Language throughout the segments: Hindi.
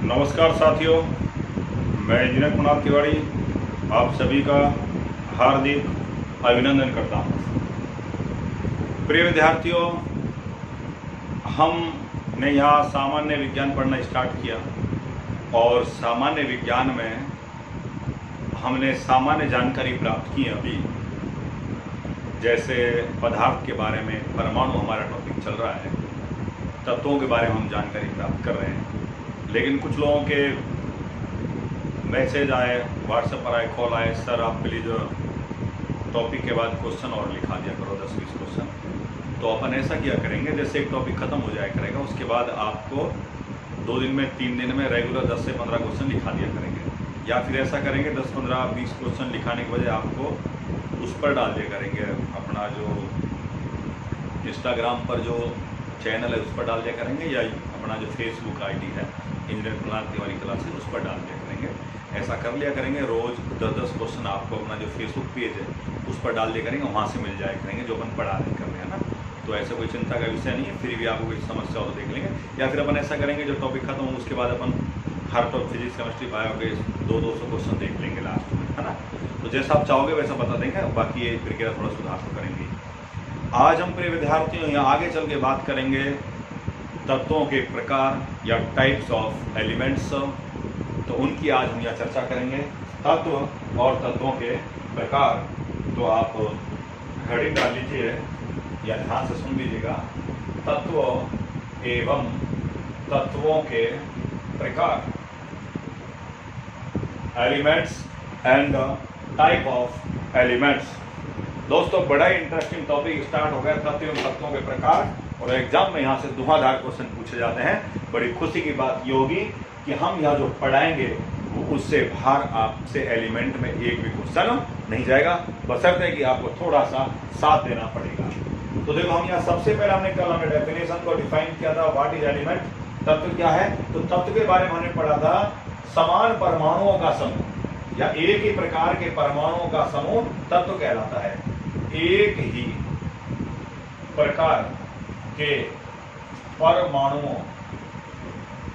नमस्कार साथियों, मैं इंजीनियर कुणाल तिवारी आप सभी का हार्दिक अभिनंदन करता हूं। प्रिय विद्यार्थियों, हमने यहाँ सामान्य विज्ञान पढ़ना स्टार्ट किया और सामान्य विज्ञान में हमने सामान्य जानकारी प्राप्त की अभी, जैसे पदार्थ के बारे में परमाणु हमारा टॉपिक चल रहा है, तत्वों के बारे में हम जानकारी प्राप्त कर रहे हैं। लेकिन कुछ लोगों के मैसेज आए, व्हाट्सएप पर आए, कॉल आए, सर आप प्लीज़ टॉपिक के बाद क्वेश्चन और लिखा दिया करो 10-20 क्वेश्चन। तो अपन ऐसा किया करेंगे, जैसे एक टॉपिक ख़त्म हो जाया करेगा उसके बाद आपको 2 दिन में 3 दिन में रेगुलर 10 से 15 क्वेश्चन लिखा दिया करेंगे, या फिर ऐसा करेंगे 10, 15, 20 क्वेश्चन लिखाने के बजाय आपको उस पर डाल दिया करेंगे, अपना जो इंस्टाग्राम पर जो चैनल है उस पर डाल दिया करेंगे, या अपना जो फेसबुक आईडी है इंजीनियर कुणाल तिवारी क्लासेस उस पर डाल दिया करेंगे। ऐसा कर लिया करेंगे, रोज़ 10-10 क्वेश्चन आपको अपना जो फेसबुक पेज है उस पर डाल दिया करेंगे, वहाँ से मिल जाया करेंगे जो अपन पढ़ा रहे कर रहे हैं ना। तो ऐसे कोई चिंता का विषय नहीं है, फिर भी आपको कोई समस्या हो तो देख लेंगे। या फिर अपन ऐसा करेंगे, जो टॉपिक खत्म हो उसके बाद अपन हर टॉपिक फिजिक्स, केमिस्ट्री, बायो के 200 क्वेश्चन देख लेंगे लास्ट में, है ना। तो जैसा आप चाहोगे वैसा बता देंगे, बाकी ये प्रक्रिया थोड़ा सुधार तो करेंगे। आज हम प्रिय विद्यार्थियों यहाँ आगे चल के बात करेंगे तत्वों के प्रकार या टाइप्स ऑफ एलिमेंट्स। तो उनकी आज हम यहाँ चर्चा करेंगे, तत्व और तत्वों के प्रकार। तो आप घड़ी डाल लीजिए या ध्यान से सुन लीजिएगा। तत्व एवं तत्वों के प्रकार, elements and type of elements. दोस्तों, बड़ा ही इंटरेस्टिंग टॉपिक स्टार्ट हो गया, तत्व एवं तत्वों के प्रकार। और एग्जाम में यहाँ से धुआंधार क्वेश्चन पूछे जाते हैं। बड़ी खुशी की बात ये होगी कि हम यहाँ जो पढ़ाएंगे वो उससे बाहर आपसे एलिमेंट में एक भी क्वेश्चन नहीं जाएगा, बशर्ते कि आपको थोड़ा सा साथ देना पड़ेगा। तो देखो, हम यहाँ सबसे पहले हमने डेफिनेशन को डिफाइन किया था, व्हाट इज एलिमेंट। तत्व क्या है? तो तत्व के बारे में हमने पढ़ा था, समान परमाणुओं का समूह या एक ही प्रकार के परमाणुओं का समूह तत्व कहलाता है। एक ही प्रकार के परमाणुओं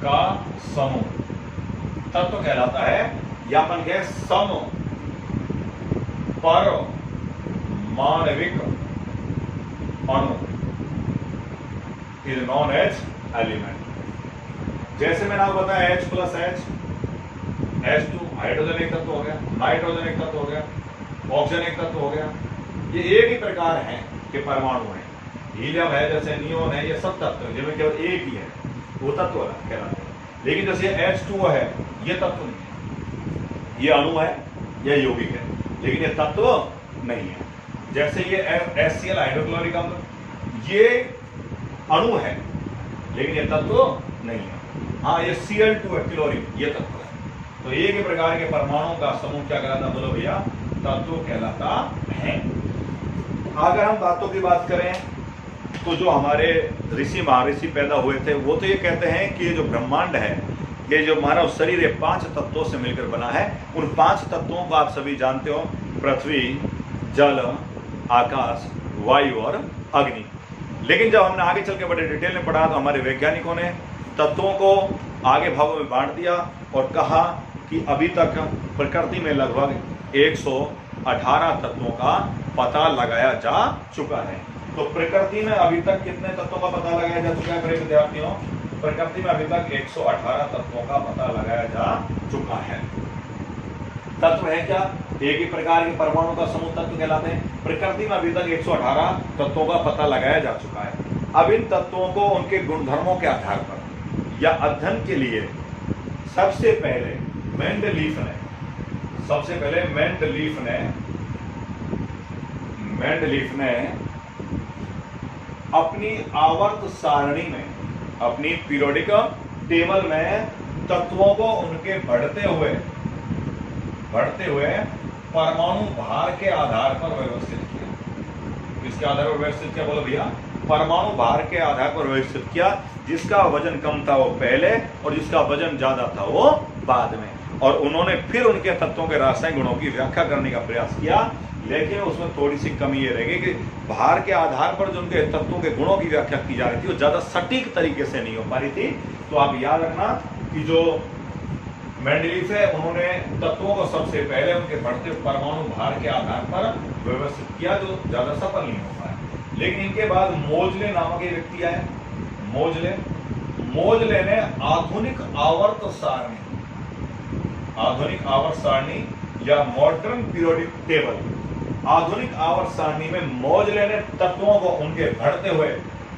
का समूह तत्व कहलाता है, या अपन कहें सम परमाणविक अणु इज नॉन एज एलिमेंट। जैसे मैंने आपको बताया H+H, H2 हाइड्रोजन एक तत्व हो गया, नाइट्रोजन एक तत्व हो गया, ऑक्सीजन एक तत्व हो गया। ये एक ही प्रकार है के परमाणु हैं। हीलियम है, जैसे नियोन है, ये सब तत्व है, जिनमें केवल एक ही है वो तत्व कहलाते हैं। लेकिन जैसे H2O है, ये तत्व नहीं है, ये अणु है, ये यौगिक है, लेकिन ये तत्व नहीं है। जैसे ये HCl हाइड्रोक्लोरिक अम्ल, ये अणु है लेकिन ये तत्व नहीं है। हाँ, ये Cl2 है, क्लोरीन, ये तत्व है। तो एक ही प्रकार के परमाणुओं का समूह क्या कहलाता है? बोलो भैया, तत्व कहलाता है। अगर हम बातों की बात करें तो जो हमारे ऋषि महर्षि पैदा हुए थे वो तो ये कहते हैं कि ये जो ब्रह्मांड है, ये जो मानव शरीर है, 5 तत्वों से मिलकर बना है। उन 5 तत्वों को आप सभी जानते हो, पृथ्वी, जल, आकाश, वायु और अग्नि। लेकिन जब हमने आगे चल के बड़े डिटेल में पढ़ा तो हमारे वैज्ञानिकों ने तत्वों को आगे भागों में बांट दिया और कहा कि अभी तक प्रकृति में लगभग 118 तत्वों का पता लगाया जा चुका है। तो प्रकृति में अभी तक कितने तत्वों का पता लगाया जा चुका है मेरे विद्यार्थियों? प्रकृति में अभी तक 118 तत्वों का पता लगाया जा चुका है। तत्व है क्या? एक ही प्रकार के परमाणु का समूह तत्व कहलाते हैं। प्रकृति में अभी तक 118 तत्वों का पता लगाया जा चुका है। अब इन तत्वों को उनके गुणधर्मों के आधार पर या अध्ययन के लिए सबसे पहले मेंडलीफ ने अपनी आवर्त सारणी में, अपनी पीरियोडिक टेबल में तत्वों को उनके बढ़ते हुए परमाणु भार के आधार पर व्यवस्थित किया। किसके आधार पर व्यवस्थित किया? बोलो भैया, परमाणु भार के आधार पर व्यवस्थित किया। जिसका वजन कम था वो पहले और जिसका वजन ज्यादा था वो बाद में। और उन्होंने फिर उनके तत्वों के रासायनिक गुणों की व्याख्या करने का प्रयास किया, लेकिन उसमें थोड़ी सी कमी ये रहेगी कि भार के आधार पर जो उनके तत्वों के गुणों की व्याख्या की जा रही थी वो ज़्यादा सटीक तरीके से नहीं हो पा रही थी। तो आप याद रखना कि जो मेंडलीफ है, उन्होंने तत्वों को सबसे पहले उनके बढ़ते परमाणु भार के आधार पर व्यवस्थित किया, जो ज्यादा सफल नहीं हो पाया। लेकिन इनके बाद मोजले नामक एक व्यक्ति आए, मोजले ने आधुनिक आवर्त सारणी या मॉडर्न पीरियोडिक टेबल, आधुनिक आवर्त सारणी में मोजले ने तत्वों को उनके बढ़ते हुए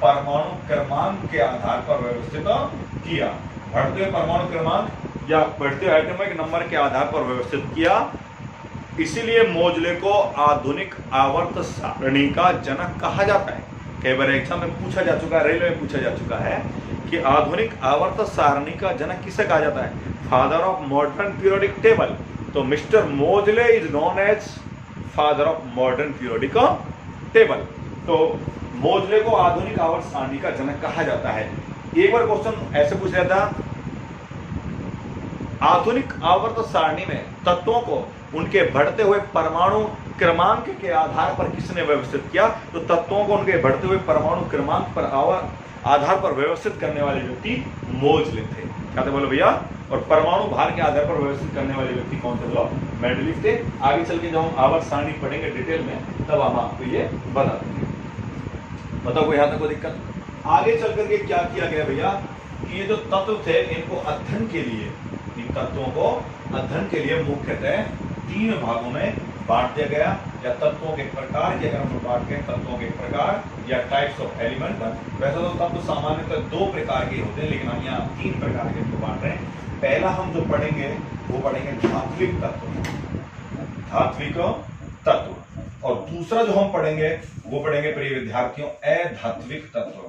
परमाणु क्रमांक के आधार पर व्यवस्थित किया। बढ़ते हुए परमाणु क्रमांक या बढ़ते हुए एटॉमिक नंबर के आधार पर व्यवस्थित किया। इसीलिए मोजले को आधुनिक आवर्त सारणी का जनक कहा जाता है। कई बार एग्जाम में पूछा जा चुका है, रेलवे में पूछा जा चुका है कि आधुनिक आवर्त सारणी का जनक किसे कहा जाता है? Father of modern periodic table. तो mister Moseley is known as father of modern periodic table. तो मोजले को आधुनिक आवर्त सारणी का जनक कहा जाता है। एक बार क्वेश्चन ऐसे पूछ रहा था, आधुनिक आवर्त सारणी में तत्वों को उनके बढ़ते हुए परमाणु क्रमांक के आधार पर किसने व्यवस्थित किया? तो तत्वों को उनके बढ़ते हुए परमाणु क्रमांक पर आधार पर व्यवस्थित करने वाले व्यक्ति मोजले थे। क्या थे बोलो भैया? और परमाणु भार के आधार पर व्यवस्थित करने वाले व्यक्ति कौन थे? बोलो मेंडलीफ थे। आगे चल के जब हम आवर्त सारणी पढ़ेंगे डिटेल में, तब हम आपको ये बता देंगे। बताओ कोई यहां तक कोई दिक्कत? आगे चल करके क्या किया गया भैया कि ये जो तत्व थे, इनको अध्ययन के लिए, इन तत्वों को अध्ययन के लिए मुख्यतः 3 भागों में बांट दिया गया, या तत्वों के प्रकार की अगर हम बात करें, तत्वों के प्रकार या टाइप्स ऑफ एलिमेंट। वैसे तो तत्व सामान्यतः 2 प्रकार के होते हैं, लेकिन हम यहाँ 3 प्रकार के इनको बांट रहे हैं। पहला हम जो पढ़ेंगे वो पढ़ेंगे धात्विक तत्व, और दूसरा जो हम पढ़ेंगे वो पढ़ेंगे प्रिय विद्यार्थियों अधात्विक तत्व,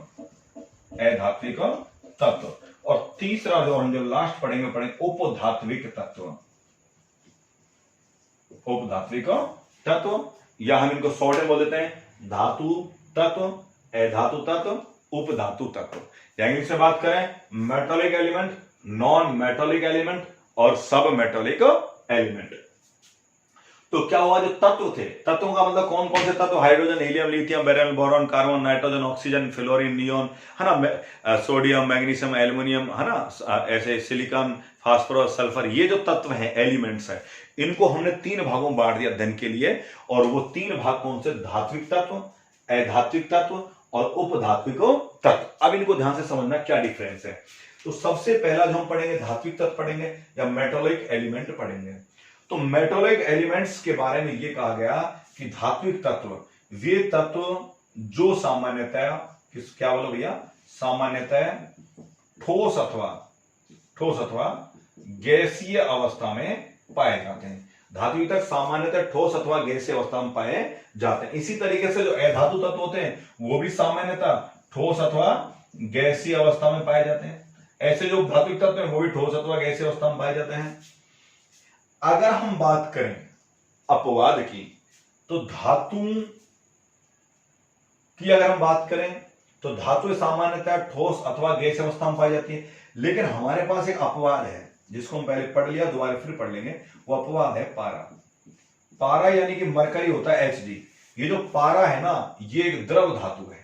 और तीसरा जो हम जो लास्ट पढ़ेंगे उपधात्विक तत्व, या हम इनको शॉर्ट में बोल देते हैं धातु तत्व, अधातु तत्व, उपधातु तत्व। या इंग्लिश में बात करें, metallic element, non metallic element और सब मेटालिक एलिमेंट। तो क्या हुआ, जो तत्व थे, तत्वों का मतलब कौन कौन से तत्व? Hydrogen, helium, lithium, beryl, boron, carbon, nitrogen, oxygen, fluorine, neon, है ना, सोडियम, मैग्नीशियम, एल्युमिनियम, है ना, ऐसे सिलिकॉन, फास्फोरस, सल्फर, ये जो तत्व हैं, एलिमेंट्स हैं, इनको हमने 3 भागों में बांट दिया अध्ययन के लिए। और वो 3 भाग कौन से? धात्विक तत्व, अधात्विक तत्व और उपधात्विक तत्व। अब इनको ध्यान से समझना क्या डिफरेंस है। तो सबसे पहला जो हम पढ़ेंगे धात्विक तत्व पढ़ेंगे या मेटालिक एलिमेंट पढ़ेंगे। तो मेटालिक एलिमेंट्स के बारे में यह कहा गया कि धात्विक तत्व वे तत्व जो सामान्यतः क्या बोलो भैया? सामान्यतः ठोस अथवा गैसीय अवस्था में पाए जाते हैं। धात्विक तत्व सामान्यतः ठोस अथवा गैसीय अवस्था में पाए जाते हैं। इसी तरीके से जो अधातु तत्व होते हैं वो भी सामान्यतः ठोस अथवा गैसीय अवस्था में पाए जाते हैं। ऐसे जो धात्विक तत्व हैं वो भी ठोस अथवा गैसीय अवस्था में पाए जाते हैं। अगर हम बात करें अपवाद की, तो धातु की अगर हम बात करें तो धातु सामान्यतः ठोस अथवा गैसीय अवस्था में पाई जाती है। लेकिन हमारे पास एक अपवाद है जिसको हम पहले पढ़ लिया, दोबारा फिर पढ़ लेंगे। वो अपवाद है पारा यानी कि मरकरी होता है Hg। ये जो पारा है ना, ये एक द्रव धातु है।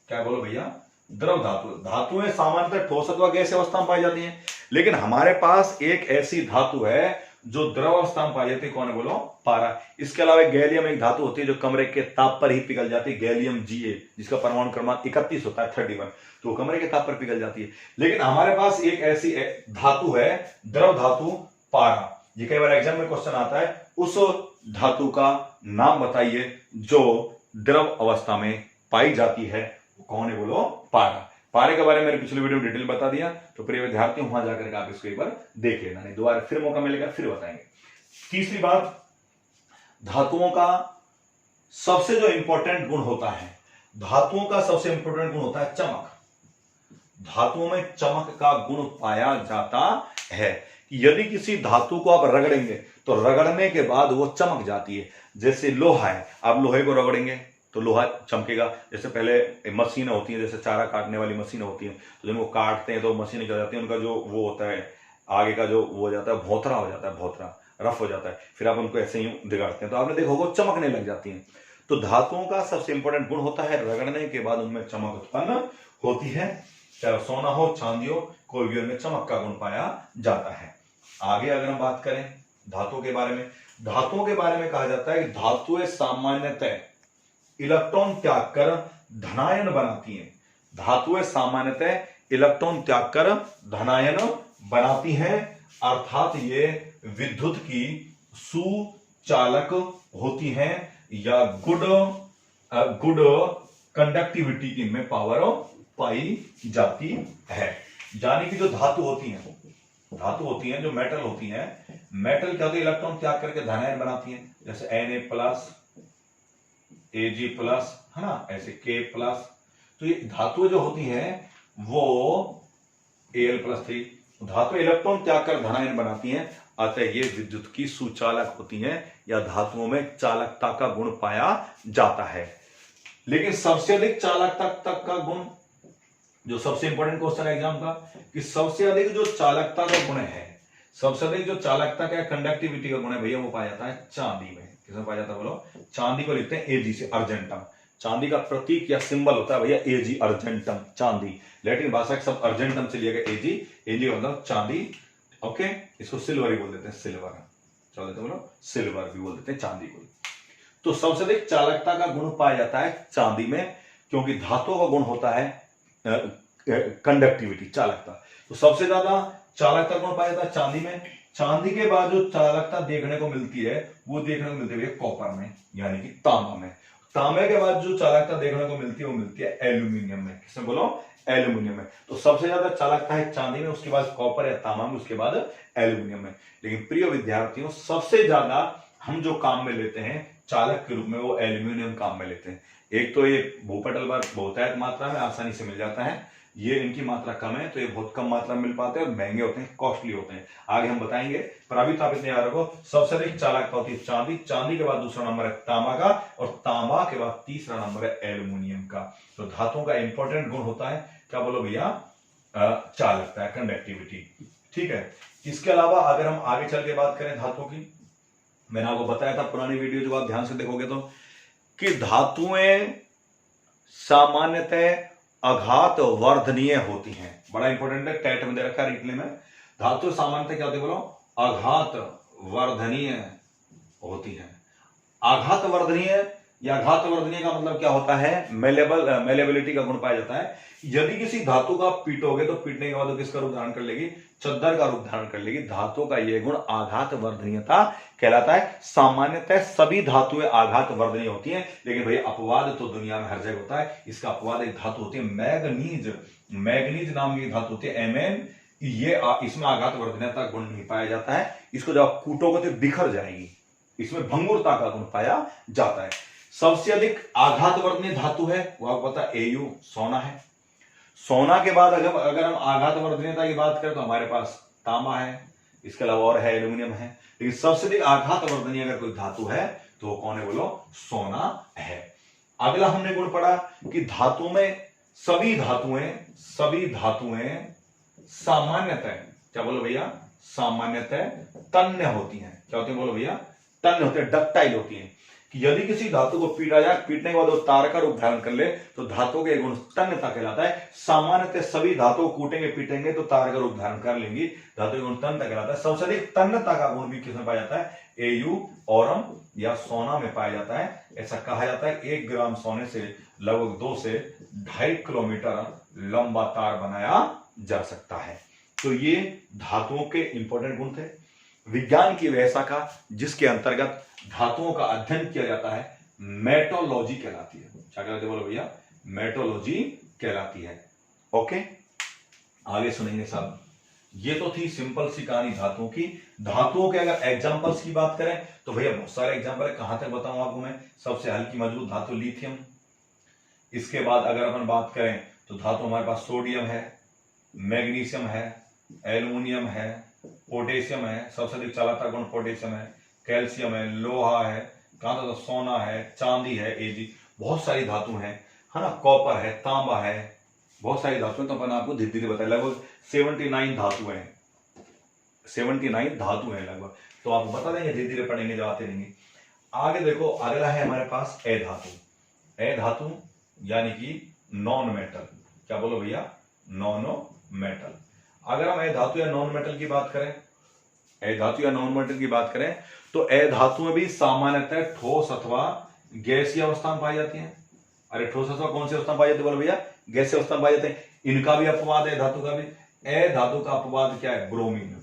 क्या बोलो भैया? द्रव धातुएं सामान्यतः ठोस अथवा गैसीय अवस्था में पाई जाती हैं। लेकिन हमारे पास एक ऐसी धातु है जो द्रव अवस्था में पाई जाती है। कौन है? बोलो पारा। इसके अलावा गैलियम एक धातु होती है जो कमरे के ताप पर ही पिघल जाती है, गैलियम Ga, जिसका परमाणु क्रमांक 31 होता है, 31, तो कमरे के ताप पर पिघल जाती है। लेकिन हमारे पास एक ऐसी धातु है, द्रव धातु पारा। ये कई बार एग्जाम में क्वेश्चन आता है, उस धातु का नाम बताइए जो द्रव अवस्था में पाई जाती है। कौन है? बोलो पारा। पारे के बारे में मैंने पिछले वीडियो में डिटेल बता दिया, तो प्रिय विद्यार्थियों वहां जाकर के आप इसको एक बार देख लेना, नहीं दोबारा फिर मौका मिलेगा फिर बताएंगे। तीसरी बात, धातुओं का सबसे जो इंपॉर्टेंट गुण होता है, धातुओं का सबसे इंपॉर्टेंट गुण होता है चमक। धातुओं में चमक का गुण पाया जाता है। यदि किसी धातु को आप रगड़ेंगे तो रगड़ने के बाद वो चमक जाती है। जैसे लोहा है, आप लोहे को रगड़ेंगे तो लोहा चमकेगा। जैसे पहले मशीनें होती हैं, जैसे चारा काटने वाली मशीनें होती हैं, तो जिनको काटते हैं तो मशीनें क्या जाती हैं, उनका जो वो होता है आगे का जो वो हो जाता है, भोथरा हो जाता है, भोथरा रफ हो जाता है, फिर आप उनको ऐसे ही दिगाड़ते हैं तो आपने देखा होगा चमकने लग जाती हैं। तो धातुओं का सबसे इंपॉर्टेंट गुण होता है रगड़ने के बाद उनमें चमक उत्पन्न होती है। चाहे सोना हो, चांदी हो, कोई भी उनमें चमक का गुण पाया जाता है। आगे अगर हम बात करें धातुओं के बारे में, धातुओं के बारे में कहा जाता है कि धातुएं सामान्यतः इलेक्ट्रॉन त्याग कर धनायन बनाती हैं। धातुएं सामान्यतः इलेक्ट्रॉन त्याग कर धनायन बनाती हैं, अर्थात ये विद्युत की सुचालक होती हैं या गुड कंडक्टिविटी की में पावर पाई जाती है। यानी कि जो धातु होती हैं जो मेटल होती हैं, मेटल क्या होती है, इलेक्ट्रॉन त्याग करके धनायन बनाती हैं। जैसे Na+, Ag+, है ना, ऐसे K+। तो ये धातुएं जो होती हैं वो Al+3 धातु इलेक्ट्रॉन त्याग कर धनायन बनाती हैं, अतः ये विद्युत की सुचालक होती हैं या धातुओं में चालकता का गुण पाया जाता है। लेकिन सबसे अधिक चालकता तक का गुण, जो सबसे इंपॉर्टेंट क्वेश्चन है एग्जाम का, कि सबसे अधिक जो चालकता का गुण है, सबसे अधिक जो चालकता का कंडक्टिविटी का गुण है भैया, वो पाया जाता है चांदी में। किसमें पाया जाता है बोलो? चांदी को लिखते हैं Ag से, अर्जेंटम। चांदी का प्रतीक या सिंबल होता है भैया Ag, अर्जेंटम, चांदी। लैटिन भाषा के सब अर्जेंटम से लिया गया Ag मतलब चांदी। ओके, इसको सिल्वर ही बोल देते हैं, सिल्वर। चलो तो बोलो सिल्वर भी बोल देते हैं चांदी को। तो सबसे अधिक चालकता का गुण पाया जाता है चांदी में, क्योंकि धातुओं का गुण होता है कंडक्टिविटी, चालकता। तो सबसे ज्यादा चालकता गुण पाया जाता है चांदी में। चांदी के बाद जो चालकता देखने को मिलती है वो देखने को मिलती है कॉपर में, यानी कि तांबा में। तांबे के बाद जो चालकता देखने को मिलती है वो मिलती है एल्यूमिनियम में। किसमें बोलो? एल्यूमिनियम में। तो सबसे ज्यादा चालकता है चांदी में, उसके बाद कॉपर या तांबा में, उसके बाद एल्यूमिनियम में। लेकिन प्रिय विद्यार्थियों, सबसे ज्यादा हम जो काम में लेते हैं चालक के रूप में वो एल्यूमिनियम काम में लेते हैं। एक तो ये भूपटल पर बहुतायत मात्रा में आसानी से मिल जाता है, ये इनकी मात्रा कम है तो ये बहुत कम मात्रा में मिल पाते हैं और महंगे होते हैं, कॉस्टली होते हैं। आगे हम बताएंगे, पर अभी तो आप इतने याद रखो, सबसे अधिक चालकता होती है चांदी, चांदी के बाद दूसरा नंबर है तांबा का, और तांबा के बाद तीसरा नंबर है एल्यूमिनियम का। तो धातुओं का इंपॉर्टेंट गुण होता है क्या बोलो भैया? चालकता है, कंडक्टिविटी। ठीक है, इसके अलावा अगर हम आगे चल के बात करें धातुओं की, मैंने आपको बताया था पुरानी वीडियो जो आप ध्यान से देखोगे तो, कि धातुएं सामान्यतः आघात वर्धनीय होती हैं। बड़ा इंपॉर्टेंट है, टैट में दे रखा है रिप्ले में। धातु सामान्यतः क्या होती है बोलो? आघात वर्धनीय होती हैं। आघात वर्धनीय या आघात वर्धनीय का मतलब क्या होता है? मेलेबिलिटी का गुण पाया जाता है। यदि किसी धातु का पीटोगे तो पीटने के बाद वो किसका रूप धारण कर लेगी? चद्दर का रूप धारण कर लेगी। धातु का यह गुण आघात वर्धनीयता कहलाता है। सामान्यतः सभी धातुएं आघात वर्धनीय होती हैं, लेकिन भाई अपवाद तो दुनिया में हर जगह होता है। इसका अपवाद एक धातु होती है मैग्नीज, मैग्नीज नाम की धातु होती है Mn, ये इसमें आघात वर्धनीयता गुण नहीं पाया जाता है। इसको जब आप कूटोगे तो बिखर जाएगी, इसमें भंगुरता का गुण पाया जाता है। सबसे अधिक आघात वर्धनीय धातु है वो आपको पता है Au, सोना है। सोना के बाद अगर हम आघात वर्धनीयता की बात करें तो हमारे पास तांबा है, इसके अलावा और है एल्यूमिनियम है। लेकिन सबसे अधिक आघात वर्धनीय अगर कोई धातु है तो वो कौन है बोलो? सोना है। अगला हमने गुण पढ़ा कि धातु में सभी धातुएं सामान्यतः क्या बोलो भैया? सामान्यतः तन्य होती हैं। क्या होती है बोलो भैया? तन्य होते हैं, डक्टाइल होती हैं। कि यदि किसी धातु को पीटा जाए, पीटने के बाद वो तार का रूप धारण कर ले तो धातु के गुण तन्यता कहलाता है। सामान्यतः सभी धातु को कूटेंगे पीटेंगे तो तार का रूप धारण कर लेंगी, धातु के गुण तन्यता कहलाता है। सबसे अधिक तन्यता का गुण भी किसमें पाया जाता है? Au, औरम या सोना में पाया जाता है। ऐसा कहा जाता है 1 ग्राम सोने से लगभग 2 से 2.5 किलोमीटर लंबा तार बनाया जा सकता है। तो ये धातुओं के इंपॉर्टेंट गुण थे। विज्ञान की वह शाखा जिसके अंतर्गत धातुओं का अध्ययन किया जाता है मेटोलॉजी कहलाती है। क्या कहलाती है बोलो भैया? मेटोलॉजी कहलाती है। ओके, आगे सुनेंगे साहब। ये तो थी सिंपल सी कहानी धातुओं की। धातुओं के अगर एग्जांपल्स की बात करें तो भैया बहुत सारे एग्जांपल है। कहां तक बताऊं आपको मैं? सबसे हल्की मजबूत धातु लिथियम। इसके बाद अगर अपन बात करें तो धातु हमारे पास सोडियम है, मैग्नीशियम है, एल्यूमिनियम है, पोटेशियम है। सबसे अधिक चालकता गुण पोटेशियम है, कैल्शियम है, लोहा है, कहां तो सोना है, चांदी है, Ag। बहुत सारी धातु हैं, है ना, कॉपर है, तांबा है, बहुत सारी धातुएं। तो अपन आपको धीरे धीरे बताए, लगभग 79 धातु हैं, 79 धातु हैं लगभग। तो आप बता देंगे, धीरे धीरे पढ़ेंगे, जाते रहेंगे। आगे देखो, अगला है हमारे पास ए धातु। ए धातु यानी कि नॉन मेटल। क्या बोलो भैया? Non metal. अगर हम ए धातु या नॉन मेटल की बात करें ए धातु या नॉन मेटल की बात करें तो ए धातु में भी सामान्यतः ठोस अथवा गैसीय अवस्था में पाई जाती है। अरे ठोस अथवा कौन सी अवस्था में पाई जाती है बोलो भैया? गैसीय अवस्था में पाई जाते हैं। इनका भी अपवाद है, धातु का भी। ए धातु का अपवाद क्या है? ब्रोमीन।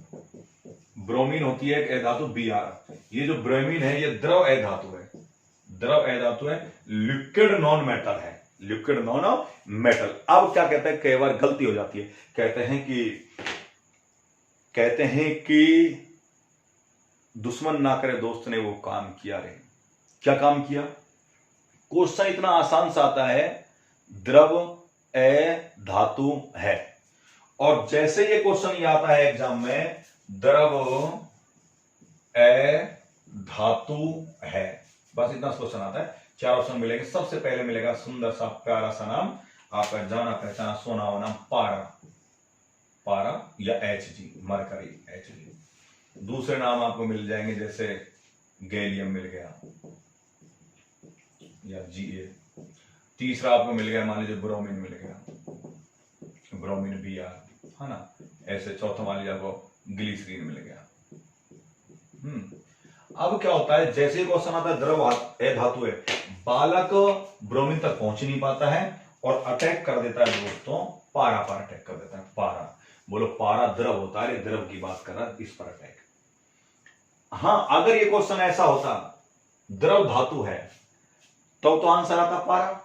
ब्रोमीन होती है एक ए धातु Br। ये जो ब्रोमीन है ये द्रव ए धातु है, द्रव ए धातु है, लिक्विड नॉन मेटल है, लिक्विड नॉन मेटल। अब क्या कहते हैं, कई बार गलती हो जाती है, कहते हैं कि दुश्मन ना करे दोस्त ने वो काम किया रे। क्या काम किया? क्वेश्चन इतना आसान सा आता है, द्रव ए धातु है, और जैसे ये क्वेश्चन ये आता है एग्जाम में, द्रव ए धातु है, बस इतना क्वेश्चन आता है। 4 ऑप्शन मिलेंगे। सबसे पहले मिलेगा सुंदर सा प्यारा सा नाम, आपका जाना पहचाना सोना हुआ नाम पारा, पारा या Hg, मरकरी Hg। दूसरे नाम आपको मिल जाएंगे जैसे गैलियम मिल गया या Ga। तीसरा आपको मिल गया मान लीजिए ब्रोमीन मिल गया, ब्रोमीन Br, है ना। ऐसे चौथा मान लीजिए आपको ग्लिसरीन मिल गया। अब क्या होता है, जैसे ही क्वेश्चन आता है द्रव ए धातु है, बालक ब्रोमीन तक पहुंच नहीं पाता है और अटैक कर देता है दोस्तों, पारा पर अटैक कर देता है। पारा, बोलो पारा द्रव होता है, द्रव की बात कर रहा है, इस पर अटैक। हां, अगर ये क्वेश्चन ऐसा होता द्रव धातु है तो आंसर आता पारा,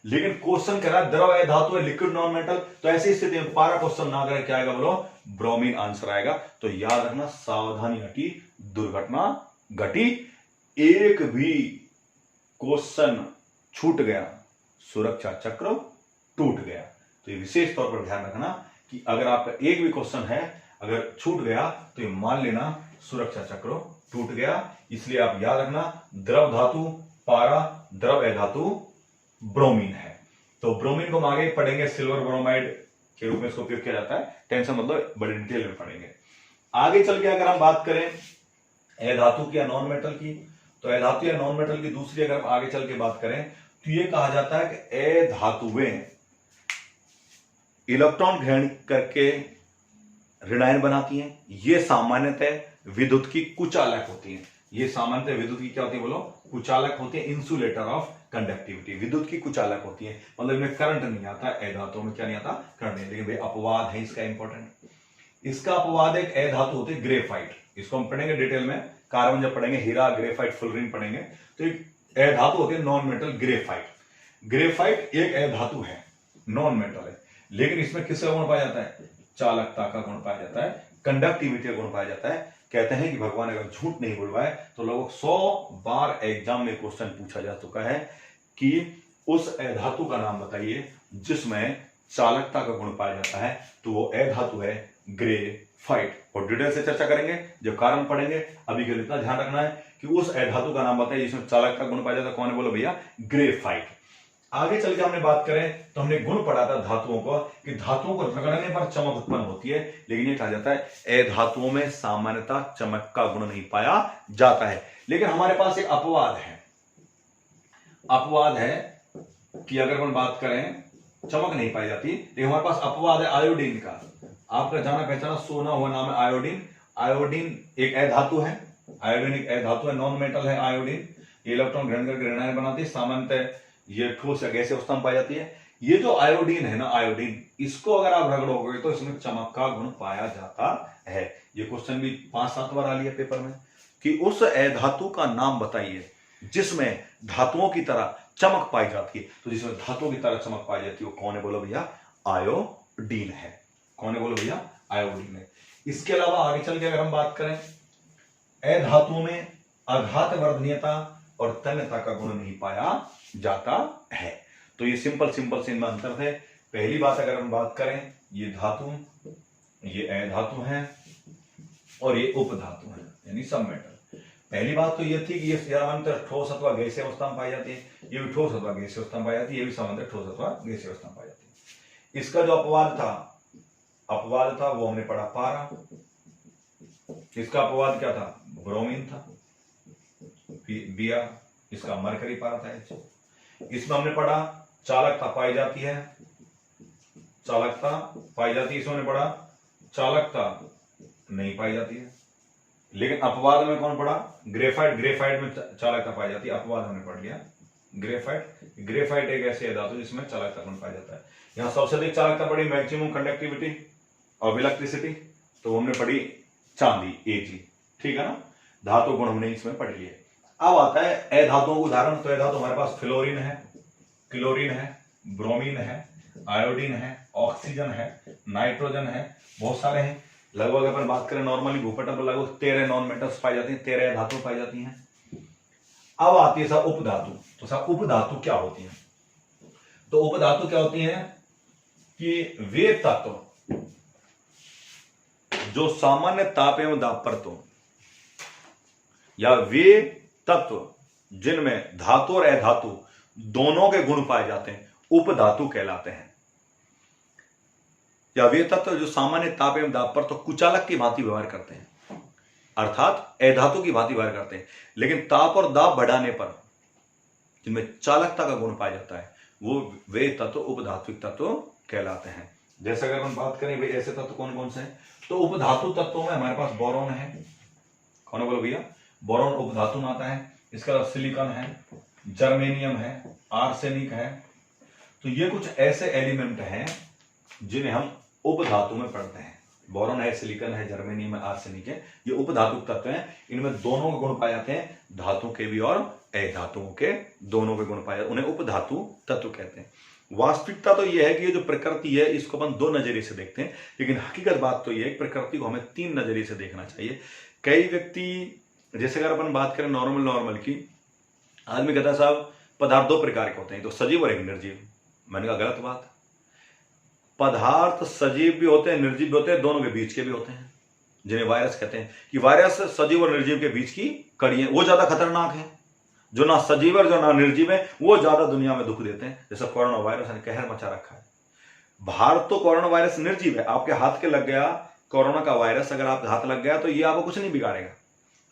लेकिन क्वेश्चन कह रहा है द्रव ए धातु है, लिक्विड नॉन मेटल, तो ऐसी स्थिति में पारा क्वेश्चन ना करे क्या आएगा बोलो? ब्रोमीन आंसर आएगा। तो याद रखना, सावधानी हटी दुर्घटना घटी। एक भी क्वेश्चन छूट गया, सुरक्षा चक्र टूट गया। तो ये विशेष तौर पर ध्यान रखना कि अगर आपका एक भी क्वेश्चन है अगर छूट गया तो ये मान लेना सुरक्षा चक्र टूट गया। इसलिए आप याद रखना, द्रव धातु पारा, द्रव ए धातु ब्रोमीन है। तो ब्रोमीन को हम आगे पढ़ेंगे, सिल्वर ब्रोमाइड के रूप में इसको उपयोग किया जाता है। टेंशन मतलब बड़े डिटेल में पढ़ेंगे। आगे चल के अगर हम बात करें ए धातु की या नॉन मेटल की, तो ए धातु या नॉन मेटल की दूसरी अगर हम आगे चल के बात करें तो ये कहा जाता है कि ए धातुएं इलेक्ट्रॉन ग्रहण करके ऋणायन बनाती हैं। ये सामान्यतः विद्युत की कुचालक होती हैं। ये सामान्यतः विद्युत की क्या होती है बोलो? कुचालक होती है, इंसुलेटर ऑफ कंडक्टिविटी, विद्युत की कुचालक होती है। मतलब इनमें करंट नहीं आता, ए धातुओं में क्या नहीं आता? करंट नहीं। लेकिन भाई अपवाद है इसका इंपॉर्टेंट। इसका अपवाद एक ए धातु होती है ग्रेफाइट, इसको हम पढ़ेंगे डिटेल में, कार्बन जब पढ़ेंगे, हीरा, ग्रेफाइट, फुलरिन पढ़ेंगे। तो एक ए धातु होती है नॉन मेटल ग्रेफाइट। ग्रेफाइट एक ए धातु है, नॉन मेटल है, लेकिन इसमें किसका गुण पाया जाता है? चालकता का गुण पाया जाता है, कंडक्टिविटी का गुण पाया जाता है। कहते हैं कि भगवान अगर झूठ नहीं बोलवाए तो लोगों 100 बार एग्जाम में क्वेश्चन पूछा जा चुका है कि उस ए धातु का नाम बताइए जिसमें चालकता का गुण पाया जाता है, तो वो ए धातु है ग्रेफाइट। और डिटेल से चर्चा करेंगे जब कारण पढ़ेंगे। अभी के लिए इतना ध्यान रखना है कि उस ए धातु का नाम बताइए जिसमें चालकता का गुण पाया जाता है। कौन है बोलो भैया? ग्रेफाइट। आगे चल के हमने बात करें तो हमने गुण पढ़ा था धातुओं को कि धातुओं को रगड़ने पर चमक उत्पन्न होती है, लेकिन ये कहा जाता है ए धातुओं में सामान्यतः चमक का गुण नहीं पाया जाता है। लेकिन हमारे पास एक अपवाद है, अपवाद है कि अगर हम बात करें चमक नहीं पाई जाती, लेकिन हमारे पास अपवाद है आयोडीन का। आपका जाना पहचाना सोना हुआ नाम है आयोडीन। आयोडीन एक ए धातु है, आयोडीन एक ए धातु है, नॉन मेटल है आयोडीन। इलेक्ट्रॉन ग्रहण करके ऋणायन बनाती है, सामान्यतः ये ठोस या गैसीय अवस्था में पाई जाती है। ये जो आयोडीन है ना, आयोडीन, इसको अगर आप रगड़ोगे तो इसमें चमक का गुण पाया जाता है। ये क्वेश्चन भी 5-7 बार आ लिया पेपर में कि उस ए धातु का नाम बताइए जिसमें धातुओं की तरह चमक पाई जाती है। तो जिसमें धातुओं की तरह चमक पाई जाती है वो कौन है बोलो भैया? आयोडीन है। कौन है बोलो भैया? आयोडीन है। इसके अलावा आगे चल के अगर हम बात करें, ए धातुओं में आघात वर्धनीयता और तन्यता का गुण नहीं पाया जाता है। तो ये सिंपल से इनमें अंतर है। पहली बात अगर हम बात करें, ये धातु, ये ए धातु है और ये उप धातु है, यानी सब मेटल। पहली बात तो ये थी कि ये सामान्यतः ठोस अथवा गैसीय अवस्था में पाई जाती है, ये भी ठोस अथवा गैसीय अवस्था में पाई जाती है, ये भी सामान्यतः ठोस अथवा गैसीय अवस्था में पाई जाती है। इसका जो अपवाद था वो हमने पढ़ा पारा। इसका अपवाद क्या था? ब्रोमीन था, Br। इसका मरकरी पारा था। इसमें हमने पढ़ा चालकता पाई जाती है, चालकता पाई जाती है। इसमें हमने पढ़ा चालकता नहीं पाई जाती है। लेकिन अपवाद में कौन पड़ा? ग्रेफाइट। ग्रेफाइट में चालकता पाई जाती है, अपवाद हमने पढ़ लिया। ग्रेफाइट, ग्रेफाइट एक ऐसी धातु जिसमें चालकता गुण पाया जाता है। यहां सबसे अधिक चालकता पड़ी मैक्सिमम कंडक्टिविटी और इलेक्ट्रिसिटी, तो हमने पढ़ी चांदी Ag, ठीक है ना। धातु गुण हमने इसमें पढ़ लिए। अब आता है अधातुओं का उदाहरण। तो अधातु हमारे पास फ्लोरीन है, क्लोरीन है, ब्रोमीन है, आयोडीन है, ऑक्सीजन है, नाइट्रोजन है, बहुत सारे हैं। लगभग अपन बात करें नॉर्मली भूपटल पर लगभग 13 नॉन मेटल्स पाई जाती हैं, 13 धातु पाई जाती हैं। अब आती है साहब उपधातु। तो साहब उपधातु क्या होती है? तो उपधातु क्या होती है कि वे तत्व जो सामान्य ताप एवं दाब पर तो, या वे तत्व जिनमें धातु और अधातु दोनों के गुण पाए जाते हैं, उपधातु कहलाते हैं। या वे तत्व जो सामान्य ताप एवं दाब पर तो कुचालक की भांति व्यवहार करते हैं, अर्थात अधातु की भांति व्यवहार करते हैं, लेकिन ताप और दाब बढ़ाने पर जिनमें चालकता का गुण पाया जाता है, वो वे तत्व उपधात्विक तत्व कहलाते हैं। जैसे अगर हम बात करें भाई ऐसे तत्व कौन कौन से हैं, तो उपधातु तत्वों में हमारे पास बोरॉन है। कौन बोलो भैया? बोरॉन उपधातु में आता है। इसके अलावा सिलिकॉन है, जर्मेनियम है, आर्सेनिक है। तो ये कुछ ऐसे एलिमेंट हैं जिन्हें हम उपधातु में पढ़ते हैं। बोरॉन है, सिलिकॉन है, जर्मेनियम है, आर्सेनिक है, ये उपधातु तत्व हैं। इनमें दोनों के गुण पाए जाते हैं, धातु के भी और अधातुओं के, दोनों के गुण पाए जाते हैं, उन्हें उपधातु तत्व कहते हैं। वास्तविकता तो यह है कि ये जो प्रकृति है इसको अपन दो नजरिए से देखते हैं, लेकिन हकीकत बात तो यह है कि प्रकृति को हमें तीन नजरिए से देखना चाहिए। कई व्यक्ति, जैसे अगर अपन बात करें नॉर्मल की, आदमी कहता है साहब पदार्थ दो प्रकार के होते हैं, तो सजीव और एक निर्जीव। मैंने कहा गलत बात। पदार्थ सजीव भी होते हैं, निर्जीव भी होते हैं, दोनों के बीच के भी होते हैं, जिन्हें वायरस कहते हैं। कि वायरस सजीव और निर्जीव के बीच की कड़ी है, वो ज्यादा खतरनाक है। जो ना सजीव और जो ना निर्जीव है वो ज्यादा दुनिया में दुख देते हैं। जैसे कोरोना वायरस ने कहर मचा रखा है। भारत तो कोरोना वायरस निर्जीव है, आपके हाथ के लग गया कोरोना का वायरस, अगर आपके हाथ लग गया तो ये आपको कुछ नहीं बिगाड़ेगा,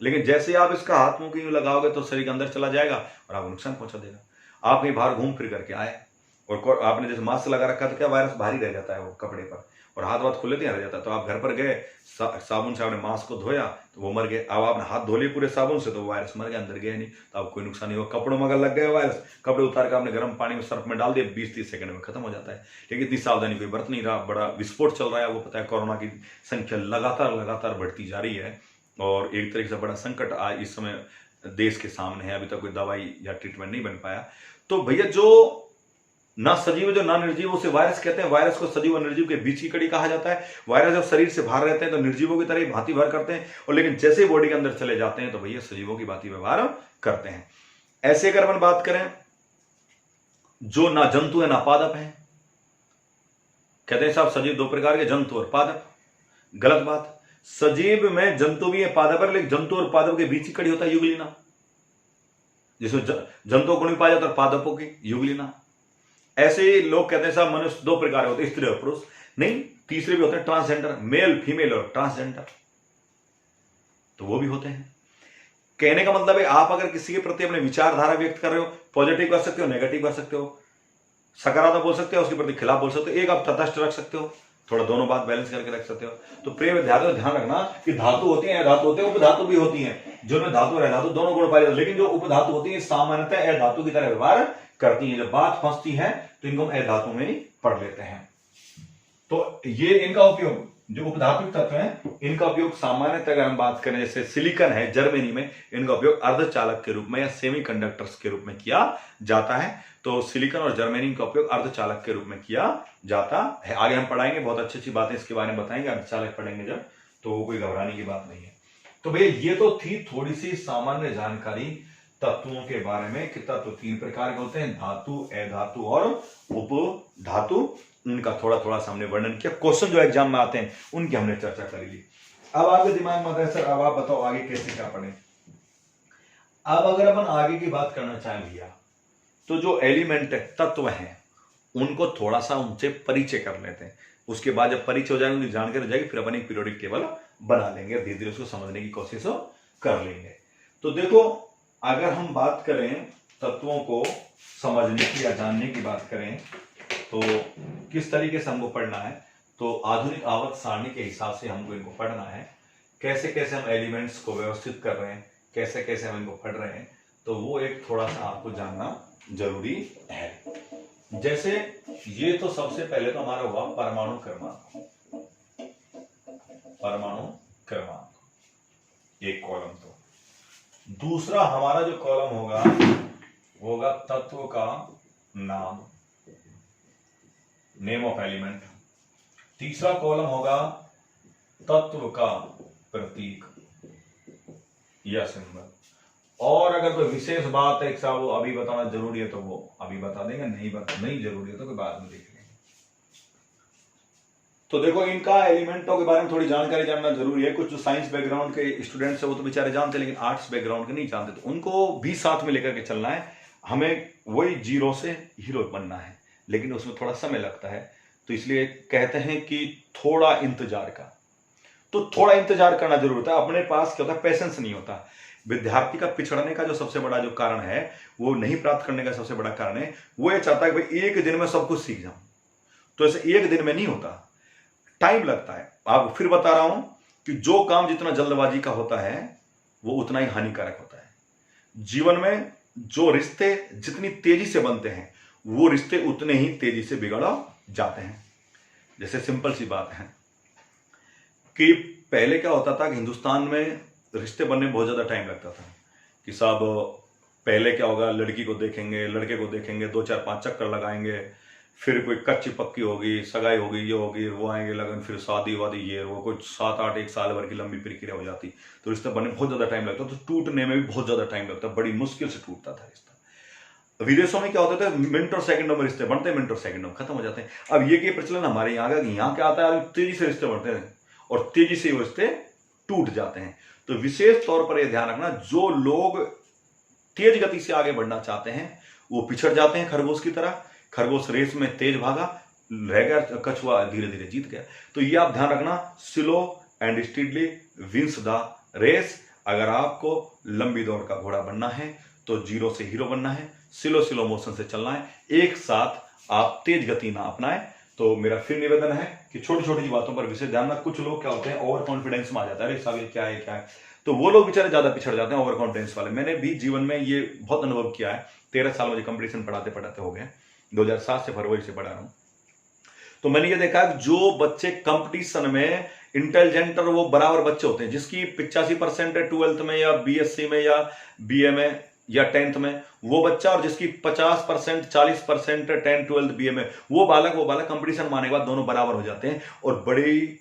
लेकिन जैसे आप इसका हाथ मुंह कहीं लगाओगे तो शरीर के अंदर चला जाएगा और आपको नुकसान पहुंचा देगा। आप कहीं बाहर घूम फिर करके आए और आपने जैसे मास्क लगा रखा तो क्या वायरस भारी रह जाता है वो कपड़े पर, और हाथ वाथ खुले रह जाता है। तो आप घर पर गए, साबुन से आपने मास्क को धोया तो वो मर गए। अब आपने हाथ धो लिए पूरे साबुन से तो वायरस मर गया, अंदर गया नहीं, तो आपको कोई नुकसान नहीं हुआ। कपड़ों में अगर लग गया वायरस, कपड़े उतार कर आपने गर्म पानी में सर्फ में डाल दिया, 20-30 सेकंड में खत्म हो जाता है। लेकिन इतनी सावधानी कोई बरत नहीं रहा, बड़ा विस्फोट चल रहा है। वो पता है कोरोना की संख्या लगातार बढ़ती जा रही है और एक तरीके से बड़ा संकट आज इस समय देश के सामने है। अभी तक कोई दवाई या ट्रीटमेंट नहीं बन पाया। तो भैया जो ना सजीव जो ना निर्जीव उसे वायरस कहते हैं। वायरस को सजीव और निर्जीव के बीच की कड़ी कहा जाता है। वायरस जब शरीर से बाहर रहते हैं तो निर्जीवों की तरह भांति व्यवहार करते हैं, और लेकिन जैसे बॉडी के अंदर चले जाते हैं तो भैया सजीवों की भांति व्यवहार करते हैं। ऐसे अगर अपन बात करें जो ना जंतु है ना पादप है, कहते हैं साहब सजीव दो प्रकार के, जंतु और पादप। गलत बात। सजीव में जंतु भी है, पादप है, लेकिन जंतु और पादप के बीच की कड़ी होता है युगलिना, जिसमें जंतुओं को नहीं पाया जाता और पादपों की युगलिना। ऐसे ही लोग कहते हैं साहब मनुष्य दो प्रकार होते हैं, स्त्री और पुरुष। नहीं, तीसरे भी होते हैं, ट्रांसजेंडर, मेल फीमेल और ट्रांसजेंडर, तो वो भी होते हैं। कहने का मतलब है आप अगर किसी के प्रति अपने विचारधारा व्यक्त कर रहे हो, पॉजिटिव कर सकते हो, नेगेटिव कर सकते हो, सकारात्मक बोल सकते हो, उसके प्रति खिलाफ बोल सकते हो, एक आप तटस्थ रख सकते हो, थोड़ा दोनों बात बैलेंस करके रख सकते हो। तो प्रिय विद्यार्थियों ध्यान रखना कि धातु होती है, अधातु होते हैं, उपधातु भी होती हैं, जिनमें धातु और अधातु दोनों गुण पाए जाते हैं। लेकिन जो उपधातु होती है सामान्यतः अधातु की तरह व्यवहार करती है। जब बात फंसती है तो इनको हम अधातु में ही पढ़ लेते हैं। तो ये इनका उपयोग, जो उपधातु तत्व हैं, इनका उपयोग सामान्यतः अगर हम बात करें जैसे सिलिकॉन है जर्मनी में, इनका उपयोग अर्धचालक के रूप में या सेमीकंडक्टर्स के रूप में किया जाता है। तो सिलिकॉन और जर्मेनियम का उपयोग अर्धचालक के रूप में किया जाता है। आगे हम पढ़ाएंगे, बहुत अच्छी अच्छी बातें इसके बारे में बताएंगे, अर्धचालक पढ़ेंगे जब, तो कोई घबराने की बात नहीं है। तो भैया ये तो थी थोड़ी सी सामान्य जानकारी तत्वों के बारे में कि तत्व तीन प्रकार के होते हैं, धातु, अधातु और उपधातु। उनका थोड़ा थोड़ा सा हमने वर्णन किया। क्वेश्चन जो एग्जाम में आते हैं उनकी हमने चर्चा कर ली। अब आपके दिमाग में आता है सर अब आप बताओ आगे कैसे क्या पढ़ें। अब अगर अपन आगे की बात करना चाहें भैया, तो जो एलिमेंट तत्व हैं उनको थोड़ा सा उनसे परिचय कर लेते हैं। उसके बाद जब परिचय हो जाएगा, उनकी जानकारी हो जाएगी, फिर अपन एक पीरियोडिक टेबल बना लेंगे, धीरे धीरे उसको समझने की कोशिश कर लेंगे। तो देखो अगर हम बात करें तत्वों को समझने की या जानने की बात करें तो किस तरीके से हमको पढ़ना है, तो आधुनिक आवर्त सारणी के हिसाब से हमको इनको पढ़ना है कैसे कैसे हम एलिमेंट्स को व्यवस्थित कर रहे हैं, कैसे कैसे हम इनको पढ़ रहे हैं, तो वो एक थोड़ा सा आपको जानना जरूरी है। जैसे ये तो सबसे पहले तो हमारा हुआ परमाणु क्रमांक, परमाणु क्रमांक एक कॉलम। तो दूसरा हमारा जो कॉलम होगा वो होगा तत्व का नाम, नेम ऑफ एलिमेंट। तीसरा कॉलम होगा तत्व का प्रतीक या सिंबल। और अगर कोई विशेष बात है साहब वो अभी बताना जरूरी है तो वो अभी बता देंगे, नहीं जरूरी है तो कोई बाद में देख लेंगे। तो देखो इनका एलिमेंटों के बारे में थोड़ी जानकारी जानना जरूरी है। कुछ जो साइंस बैकग्राउंड के स्टूडेंट्स है वो तो बेचारे जानते हैं, लेकिन आर्ट्स बैकग्राउंड के नहीं जानते, तो उनको भी साथ में लेकर के चलना है। हमें वही जीरो से हीरो बनना है, लेकिन उसमें थोड़ा समय लगता है, तो इसलिए कहते हैं कि थोड़ा इंतजार का, तो थोड़ा इंतजार करना जरूर होता है। अपने पास क्या होता है, पेशेंस नहीं होता। विद्यार्थी का पिछड़ने का जो सबसे बड़ा जो कारण है, वो नहीं प्राप्त करने का सबसे बड़ा कारण है, वो ये चाहता है कि भाई एक दिन में सब कुछ सीख जाऊं। तो ऐसे एक दिन में नहीं होता, टाइम लगता है। आप फिर बता रहा हूं कि जो काम जितना जल्दबाजी का होता है वो उतना ही हानिकारक होता है। जीवन में जो रिश्ते जितनी तेजी से बनते हैं वो रिश्ते उतने ही तेजी से बिगड़ जाते हैं। जैसे सिंपल सी बात है कि पहले क्या होता था कि हिंदुस्तान में रिश्ते बनने में बहुत ज्यादा टाइम लगता था कि साहब पहले क्या होगा, लड़की को देखेंगे, लड़के को देखेंगे, 2-4-5 चक्कर लगाएंगे, फिर कोई कच्ची पक्की होगी, सगाई होगी, ये होगी, वो आएंगे लगन, फिर शादी वादी, ये वो कुछ 7-8 एक साल भर की लंबी प्रक्रिया हो जाती। तो रिश्ते बनने में बहुत ज्यादा टाइम लगता, तो टूटने में भी बहुत ज्यादा टाइम लगता, बड़ी मुश्किल से टूटता था रिश्ता। विदेशों में क्या होता था, मिनट और सेकंडों में रिश्ते बनते हैं, मिनट और सेकंडों में खत्म हो जाते हैं। अब ये प्रचलन हमारे यहाँ का, यहाँ क्या आता है, तेजी से रिश्ते बढ़ते हैं और तेजी से वो रिश्ते टूट जाते हैं। तो विशेष तौर पर यह ध्यान रखना, जो लोग तेज गति से आगे बढ़ना चाहते हैं वो पिछड़ जाते हैं खरगोश की तरह। खरगोश रेस में तेज भागा, रह गया, कछुआ धीरे धीरे जीत गया। तो ये आप ध्यान रखना, slow and steadily wins the race. अगर आपको लंबी दौड़ का घोड़ा बनना है तो जीरो से हीरो बनना है, स्लो मोशन से चलना है, एक साथ आप तेज गति ना अपनाएं। तो मेरा फिर निवेदन है कि छोटी छोटी बातों पर विशेष ध्यान रखना। कुछ लोग क्या होते हैं, ओवर कॉन्फिडेंस में आ जाता है, अरे साहब क्या है, तो वो लोग बेचारे ज्यादा पिछड़ जाते हैं, ओवर कॉन्फिडेंस वाले। मैंने भी जीवन में ये बहुत अनुभव किया है। 13 साल मुझे कंपटीशन पढ़ाते पढ़ाते हो गए, 2007 से फरवरी से पढ़ा रहा हूं। तो मैंने ये देखा जो बच्चे कंपटीशन में इंटेलिजेंट और वो बराबर बच्चे होते हैं, जिसकी 85% है 12th में या बीएससी में या बीए में या 10th में वो बच्चा, और जिसकी 50% 40% 10, 12 बीए में वो बालक कंपटीशन मारने के बाद दोनों बराबर हो जाते हैं। और बड़ी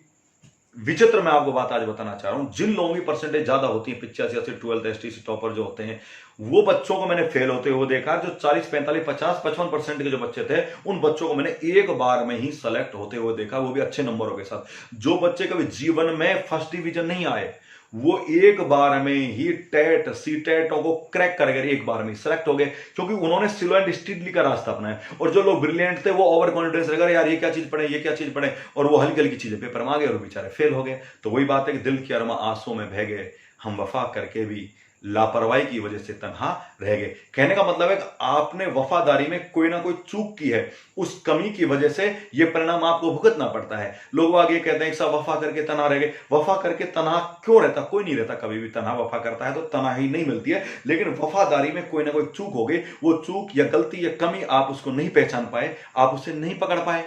विचित्र मैं आपको बात आज बताना चाह रहा हूं, जिन लोगों की परसेंटेज ज्यादा होती है 85-80 12th एसटीसी टॉपर जो होते हैं, वो बच्चों को मैंने फेल होते हुए देखा। जो 40, 45, 50, 55% के जो बच्चे थे, उन बच्चों को मैंने एक बार में ही सेलेक्ट होते हुए देखा, वो भी अच्छे नंबरों के साथ। जो बच्चे कभी जीवन में फर्स्ट डिवीजन नहीं आए, वो एक बार में ही टेट सीटेटों को क्रैक कर गए, एक बार में सेलेक्ट हो गए, क्योंकि उन्होंने स्लो एंड स्टीडली का रास्ता अपनाया। और जो लोग ब्रिलियंट थे वो ओवर कॉन्फिडेंस रह गए, यार ये क्या चीज पढ़े, ये क्या चीज पढ़े, और वो हल्की हल्की चीजें पेपर में आ गए और बेचारे फेल हो गए। तो वही बात है कि दिल की अरमा आंसुओं में बह गए, हम वफा करके भी लापरवाही की वजह से तन्हा रह गए। कहने का मतलब है कि आपने वफादारी में कोई ना कोई चूक की है, उस कमी की वजह से यह परिणाम आपको भुगतना पड़ता है। लोग आगे कहते हैं कि सब वफा करके तन्हा रह गए। वफा करके तन्हा क्यों रहता? कोई नहीं रहता कभी भी तन्हा। वफा करता है तो तन्हाई नहीं मिलती है, लेकिन वफादारी में कोई ना कोई चूक हो गई, वो चूक या गलती या कमी आप उसको नहीं पहचान पाए, आप उसे नहीं पकड़ पाए,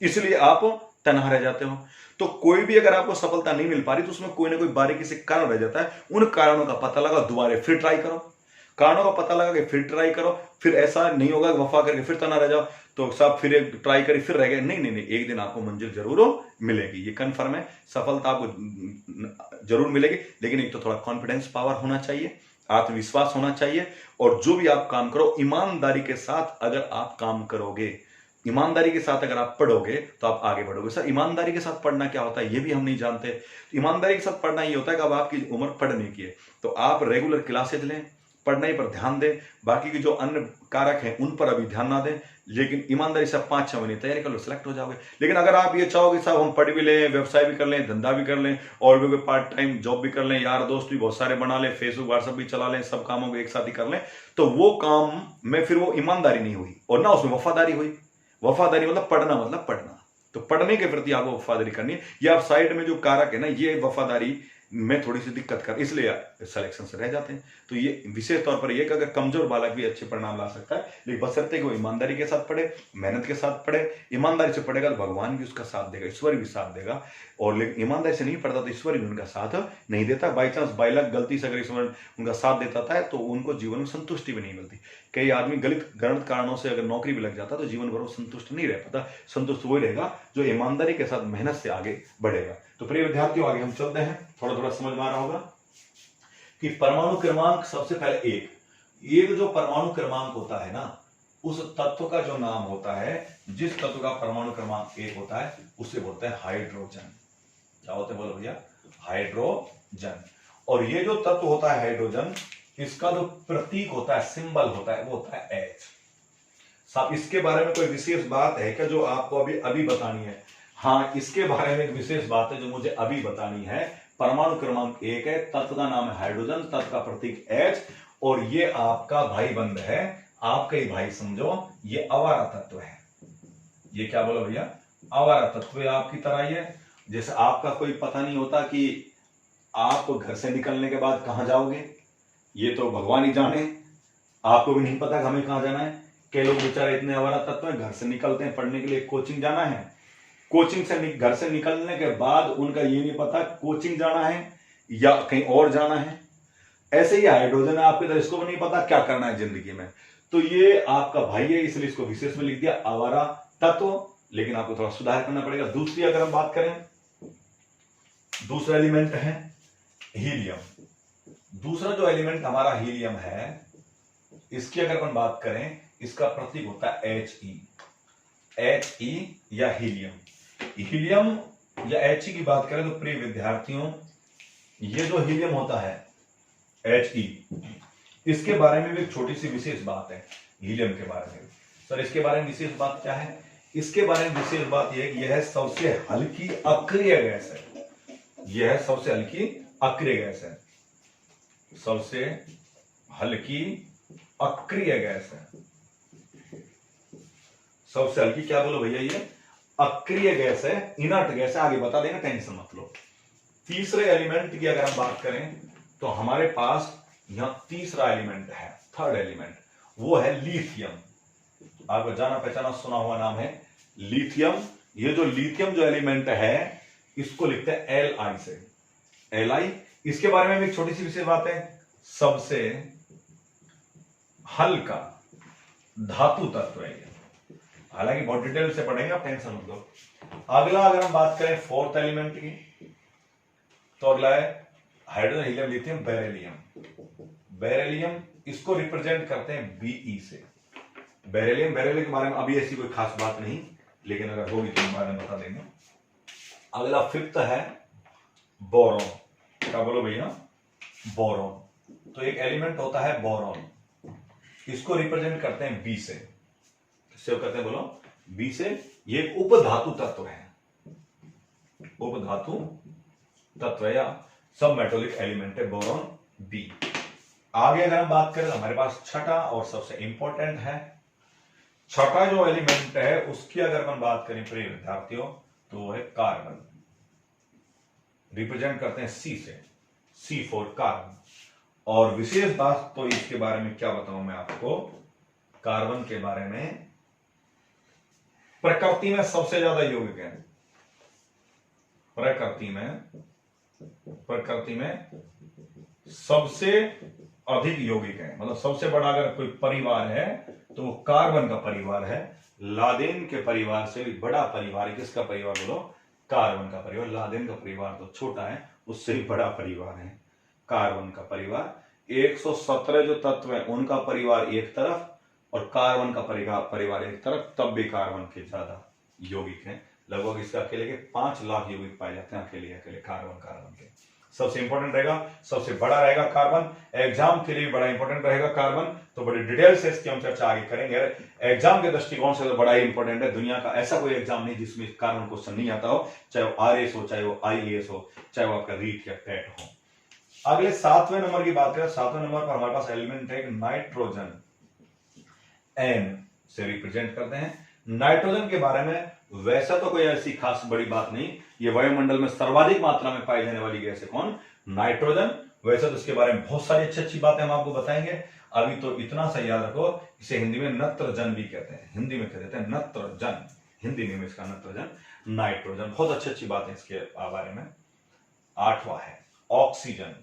इसलिए आप तन्हा रह जाते हो। तो कोई भी अगर आपको सफलता नहीं मिल पा रही तो उसमें कोई ना कोई बारीकी से कारण रह जाता है। उन कारणों का पता लगा, दोबारा फिर ट्राई करो, कारणों का पता लगा कि फिर ट्राई करो। फिर ऐसा नहीं होगा कि वफा करके फिर तना रह जाओ तो सब फिर एक ट्राई करी फिर रह गए। नहीं, एक दिन आपको मंजिल जरूर मिलेगी, ये कन्फर्म है। सफलता आपको जरूर मिलेगी, लेकिन एक तो थोड़ा कॉन्फिडेंस पावर होना चाहिए, आत्मविश्वास होना चाहिए, और जो भी आप काम करो ईमानदारी के साथ अगर आप काम करोगे, ईमानदारी के साथ अगर आप पढ़ोगे तो आप आगे बढ़ोगे। सर ईमानदारी के साथ पढ़ना क्या होता है ये भी हम नहीं जानते। ईमानदारी के साथ पढ़ना ये होता है कि अब आपकी उम्र पढ़ने की है तो आप रेगुलर क्लासेज लें, पढ़ने पर ध्यान दें, बाकी के जो अन्य कारक हैं उन पर अभी ध्यान ना दें, लेकिन ईमानदारी से 5-6 महीने तैयारी कर लो, सिलेक्ट हो जाओगे। लेकिन अगर आप ये चाहोगे साहब हम पढ़ भी लें, व्यवसाय भी कर लें, धंधा भी कर लें, और भी कोई पार्ट टाइम जॉब भी कर लें, यार दोस्त भी बहुत सारे बना लें, फेसबुक व्हाट्सएप भी चला लें, सब कामों को एक साथ ही कर लें, तो वो काम में फिर वो ईमानदारी नहीं हुई और ना उसमें वफादारी हुई। वफादारी मतलब पढ़ना, मतलब पढ़ना, तो पढ़ने के प्रति आपको वफादारी करनी है। ये आप साइड में जो कारक है ना, ये वफादारी में थोड़ी सी दिक्कत कर, इसलिए सिलेक्शन से रह जाते हैं। तो ये विशेष तौर पर ये कि अगर कमजोर बालक भी अच्छे परिणाम ला सकता है, लेकिन बशर्ते कि वो ईमानदारी के साथ पढ़े, मेहनत के साथ पढ़े। ईमानदारी से पढ़ेगा तो भगवान भी उसका साथ देगा, ईश्वर भी साथ देगा। और लेकिन ईमानदारी से नहीं पढ़ता तो ईश्वर भी उनका साथ नहीं देता। बाई चांस बालक गलती से अगर ईश्वर उनका साथ देता था तो उनको जीवन में संतुष्टि भी नहीं मिलती। कई आदमी गलत कारणों से अगर नौकरी भी लग जाता तो जीवन भर वो संतुष्ट नहीं रह पाता। संतुष्ट वही रहेगा जो ईमानदारी के साथ मेहनत से आगे बढ़ेगा। तो प्रिय विद्यार्थियों, आगे हम चलते हैं। थोड़ा थोड़ा समझ में आ रहा होगा कि परमाणु क्रमांक, सबसे पहले एक जो परमाणु क्रमांक होता है ना, उस तत्व का जो नाम होता है, जिस तत्व का परमाणु क्रमांक 1 होता है, उसे बोलते हैं हाइड्रोजन। क्या होते हैं बोलो भैया? हाइड्रोजन। और ये जो तत्व होता है हाइड्रोजन, इसका जो प्रतीक होता है, सिंबल होता है, वो होता है H। साहब, इसके बारे में कोई विशेष बात है क्या जो आपको अभी बतानी है? हाँ, इसके बारे में एक विशेष बात है जो मुझे अभी बतानी है। परमाणु क्रमांक 1 है, तत्व का नाम है हाइड्रोजन, तत्व का प्रतीक H, और ये आपका भाई बंध है, आपका ही भाई समझो। ये अवारा तत्व है। ये क्या बोलो भैया? अवारा तत्व है आपकी तरह ही है। जैसे आपका कोई पता नहीं होता कि आप घर से निकलने के बाद कहां जाओगे, ये तो भगवान ही जाने। आपको भी नहीं पता कि हमें कहां जाना है। कई लोग बेचारे इतने अवारा तत्व हैं, घर से निकलते हैं पढ़ने के लिए, कोचिंग जाना है, कोचिंग से घर से निकलने के बाद उनका ये नहीं पता कोचिंग जाना है या कहीं और जाना है। ऐसे ही हाइड्रोजन है आपके, तो इसको भी नहीं पता क्या करना है जिंदगी में। तो ये आपका भाई है, इसलिए इसको विशेष में लिख दिया अवारा तत्व। लेकिन आपको थोड़ा सुधार करना पड़ेगा। दूसरी अगर हम बात करें, दूसरा एलिमेंट है हीलियम। दूसरा जो एलिमेंट हमारा हीलियम है, इसकी अगर हम बात करें, इसका प्रतीक होता है He या हीलियम। हीलियम या He की बात करें तो प्रिय विद्यार्थियों, ये जो हीलियम होता है He, इसके बारे में भी एक छोटी सी विशेष बात है। हीलियम के बारे में सर, इसके बारे में विशेष बात क्या है? इसके बारे में विशेष बात यह है कि यह सबसे हल्की अक्रिय गैस है। यह सबसे हल्की अक्रिय गैस है, सबसे हल्की अक्रिय गैस है। सबसे हल्की क्या बोलो भैया? ये अक्रिय गैस है, इनर्ट गैस है। आगे बता देंगे, टेंशन मत लो। तीसरे एलिमेंट की अगर हम बात करें तो हमारे पास यहां तीसरा एलिमेंट है, थर्ड एलिमेंट, वो है लिथियम। आपको जाना पहचाना सुना हुआ नाम है लिथियम। ये जो लिथियम जो एलिमेंट है, इसको लिखते हैं Li से, Li। इसके बारे में भी एक छोटी सी विशेष बात है, सबसे हल्का धातु तत्व है ये। हालांकि बहुत डिटेल से पढ़ेंगे, आप टेंशन मत लो। अगला अगर हम बात करें फोर्थ एलिमेंट की, तो अगला है hydrogen, helium, lithium, beryllium. Beryllium, इसको रिप्रेजेंट करते हैं Be से। बेरिलियम के बारे में अभी ऐसी कोई खास बात नहीं, लेकिन अगर होगी तो बारे में बता देंगे। अगला फिफ्थ है बोरॉन। क्या बोलो भैया? बोरॉन। तो एक एलिमेंट होता है बोरॉन, इसको रिप्रेजेंट करते हैं बी से। किससे करते हैं बोलो? बी से। ये एक उपधातु तत्व है, उपधातु तत्व या सब मेटोलिक एलिमेंट है बोरॉन बी। आगे अगर हम बात करें तो हमारे पास छठा और सबसे इंपॉर्टेंट है, छठा जो एलिमेंट है उसकी अगर हम बात करें प्रिय विद्यार्थियों, तो वो है कार्बन। रिप्रेजेंट करते हैं सी से, सी फॉर कार्बन। और विशेष बात तो इसके बारे में क्या बताऊं मैं आपको, कार्बन के बारे में, प्रकृति में सबसे ज्यादा यौगिक है। प्रकृति में सबसे अधिक यौगिक है, मतलब सबसे बड़ा अगर कोई परिवार है तो वो कार्बन का परिवार है। लादेन के परिवार से भी बड़ा परिवार है। किसका परिवार बोलो? कार्बन का परिवार। लादेन का परिवार तो छोटा है, उससे भी बड़ा परिवार है कार्बन का परिवार। 117 जो तत्व है उनका परिवार एक तरफ और कार्बन का परिवार एक तरफ, तब भी कार्बन के ज्यादा यौगिक हैं। लगभग इसका अकेले के 5 लाख यौगिक पाए जाते हैं अकेले कार्बन के। सबसे इंपॉर्टेंट रहेगा, सबसे बड़ा रहेगा कार्बन। एग्जाम के लिए बड़ा इंपॉर्टेंट रहेगा कार्बन। तो बड़े डिटेल से इसकी हम चर्चा आगे करेंगे। एग्जाम के दृष्टिकोण से तो बड़ा ही इंपॉर्टेंट है। दुनिया का ऐसा कोई एग्जाम नहीं जिसमें कार्बन क्वेश्चन नहीं आता हो, चाहे वो RS हो, चाहे वो IAS हो, चाहे वो आपका रीट या टेट हो। अगले 7वें नंबर की बात करें, 7वें नंबर पर हमारे पास एलिमेंट है नाइट्रोजन। N से रिप्रेजेंट करते हैं। नाइट्रोजन के बारे में वैसा तो कोई ऐसी खास बड़ी बात नहीं, ये वायुमंडल में सर्वाधिक मात्रा में पाई जाने वाली गैस है कौन? नाइट्रोजन। वैसे तो इसके बारे में बहुत सारी अच्छी अच्छी बातें हम आपको बताएंगे, अभी तो इतना सा याद रखो, इसे हिंदी में नत्रजन भी कहते हैं, हिंदी में कहते हैं नत्रजन, हिंदी में इसका नत्रजन, नाइट्रोजन। बहुत अच्छी अच्छी बातें इसके बारे में। 8वां है ऑक्सीजन।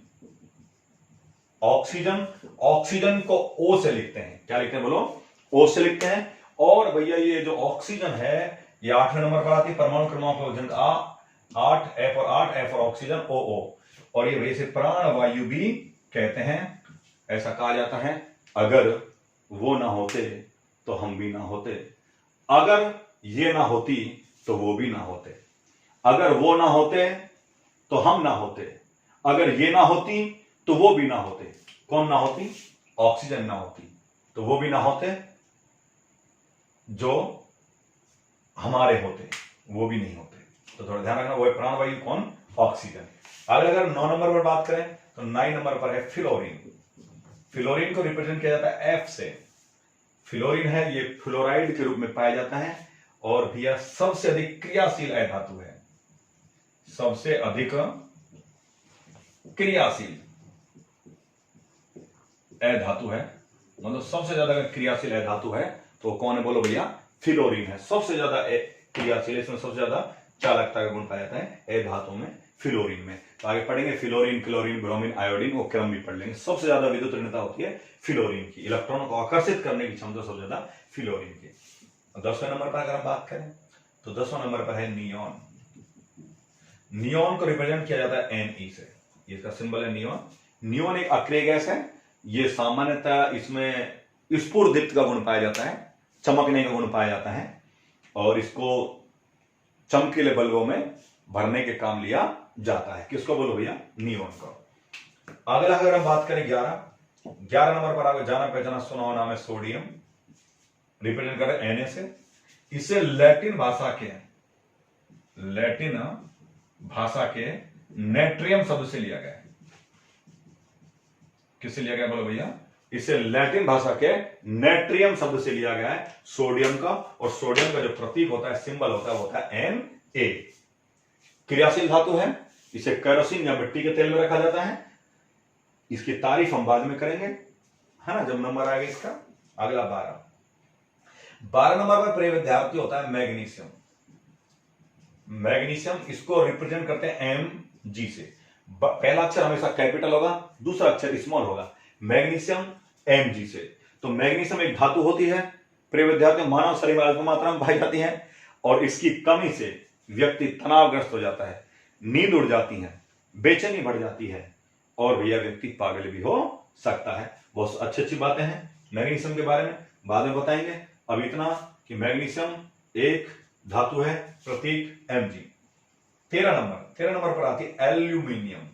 ऑक्सीजन, ऑक्सीजन को ओ से लिखते हैं, क्या लिखते हैं बोलो? ओ से लिखते हैं। और भैया ये जो ऑक्सीजन है ये 8वें नंबर पर आती है, परमाणु क्रमांक 8 एफ और 8 एफ और ऑक्सीजन ओ। और ये वैसे प्राण वायु भी कहते हैं। ऐसा कहा जाता है अगर वो ना होते तो हम भी ना होते, अगर ये ना होती तो वो भी ना होते, अगर वो ना होते तो हम ना होते, अगर ये ना होती तो वो भी ना होते। कौन ना होती? ऑक्सीजन ना होती तो वो भी ना होते, जो हमारे होते वो भी नहीं होते। तो थोड़ा ध्यान रखना, वो है प्राणवायु कौन? ऑक्सीजन। अगर 9 नंबर पर बात करें तो 9 नंबर पर है फ्लोरीन। फ्लोरीन को रिप्रेजेंट किया जाता है एफ से। फ्लोरीन है ये फ्लोराइड के रूप में पाया जाता है और भैया सबसे अधिक क्रियाशील अधातु है, सबसे अधिक क्रियाशील अधातु है, मतलब सबसे ज्यादा क्रियाशील अधातु है तो कौन है बोलो भैया? फ्लोरीन है सबसे ज्यादा क्रियाशील, इसमें सबसे ज्यादा चालकता का गुण पाया जाता है अधातु में, फ्लोरीन में। तो आगे पढ़ेंगे फ्लोरीन, क्लोरीन, ब्रोमीन, आयोडीन, वो क्रम भी पढ़ लेंगे। सबसे ज्यादा विद्युत ऋणता होती है फ्लोरीन की, इलेक्ट्रॉनों को आकर्षित करने की क्षमता सबसे ज्यादा फ्लोरीन की। 10वें नंबर पर अगर हम बात करें तो 10वां नंबर पर है नियॉन। नियॉन को रिप्रेजेंट किया जाता है Ne से, इसका सिंबल है नियॉन। नियॉन एक अक्रिय गैस है, ये सामान्यतः इसमें स्फुरदीप्त का गुण पाया जाता है, चमकने का गुण पाया जाता है और इसको चमकीले बल्बों में भरने के काम लिया जाता है। किसको बोलो भैया? नियॉन को। अगला अगर हम बात करें 11 नंबर पर आगे जाना पहचाना सुना हुआ नाम है सोडियम, रिप्रेजेंट कर रहे Na से। इसे लैटिन भाषा के नेट्रियम शब्द से लिया गया है। किससे लिया गया बोलो भैया? इसे लैटिन भाषा के नेट्रियम शब्द से लिया गया है सोडियम का। और सोडियम का जो प्रतीक होता है, सिंबल होता है, वो होता है Na। क्रियाशील धातु है, इसे केरोसिन या मिट्टी के तेल में रखा जाता है। इसकी तारीफ हम बाद में करेंगे, है ना, जब नंबर आएगा इसका। अगला 12 नंबर पर प्रिय विद्यार्थी होता है मैग्नीशियम। मैग्नीशियम इसको रिप्रेजेंट करते हैं Mg से। पहला अक्षर हमेशा कैपिटल होगा, दूसरा अक्षर स्मॉल होगा। मैग्नीशियम Mg से। तो मैग्नीशियम एक धातु होती है, प्रिय विद्यार्थियों मानव शरीर में अल्प मात्रा में पाई जाती है और इसकी कमी से व्यक्ति तनावग्रस्त हो जाता है, नींद उड़ जाती है, बेचैनी बढ़ जाती है और भैया व्यक्ति पागल भी हो सकता है। बहुत अच्छी अच्छी बातें हैं मैग्नीशियम के बारे में, बाद में बताएंगे। अब इतना कि मैग्नीशियम एक धातु है, प्रतीक Mg। 13 नंबर पर आती है एल्यूमिनियम।